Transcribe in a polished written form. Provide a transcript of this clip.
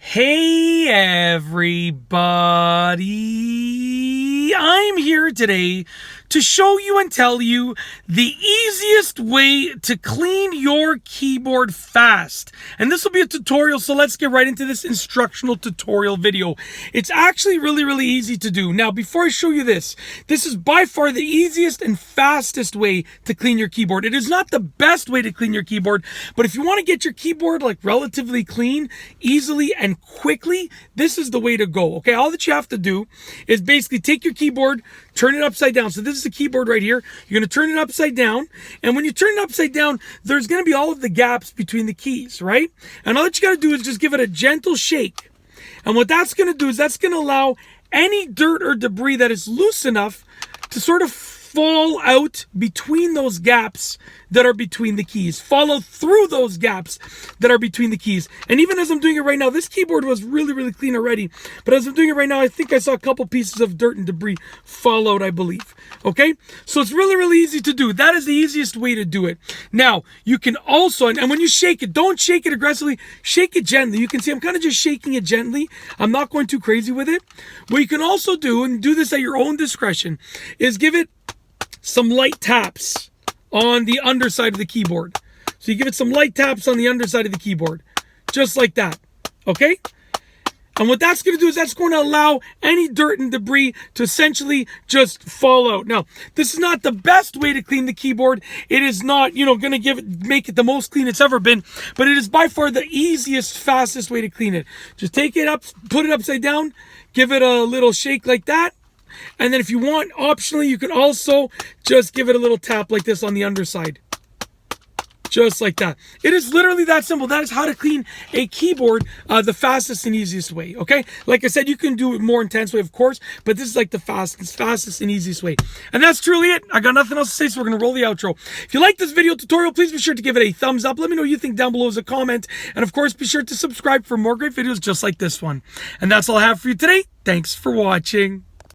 Hey everybody, I'm here today to show you and tell you the easiest way to clean your keyboard fast. And this will be a tutorial, so let's get right into this instructional tutorial video. It's actually really easy to do. Now, before I show you this is by far the easiest and fastest way to clean your keyboard. It is not the best way to clean your keyboard, but if you want to get your keyboard like relatively clean, easily and quickly, this is the way to go. Okay, all that you have to do is basically take your keyboard, turn it upside down. So this is the keyboard right here. You're going to turn it upside down, and when you turn it upside down, there's going to be all of the gaps between the keys, right? And all that you got to do is just give it a gentle shake. And what that's going to do is that's going to allow any dirt or debris that is loose enough to sort of fall out between those gaps that are between the keys. Follow through those gaps that are between the keys. And even as I'm doing it right now, this keyboard was really clean already. But as I'm doing it right now, I think I saw a couple pieces of dirt and debris fall out, I believe. Okay? So it's really easy to do. That is the easiest way to do it. Now, you can also, and when you shake it, don't shake it aggressively. Shake it gently. You can see I'm kind of just shaking it gently. I'm not going too crazy with it. What you can also do, and do this at your own discretion, is give it some light taps on the underside of the keyboard. So you give it some light taps on the underside of the keyboard, just like that, okay? And what that's going to do is that's going to allow any dirt and debris to essentially just fall out. Now, this is not the best way to clean the keyboard. It is not, going to make it the most clean it's ever been, but it is by far the easiest, fastest way to clean it. Just take it up, put it upside down, give it a little shake like that. And then if you want, optionally, you can also just give it a little tap like this on the underside. Just like that. It is literally that simple. That is how to clean a keyboard the fastest and easiest way, okay? Like I said, you can do it more intense way, of course, but this is like the fastest and easiest way. And that's truly it. I got nothing else to say, so we're going to roll the outro. If you like this video tutorial, please be sure to give it a thumbs up. Let me know what you think down below as a comment. And of course, be sure to subscribe for more great videos just like this one. And that's all I have for you today. Thanks for watching.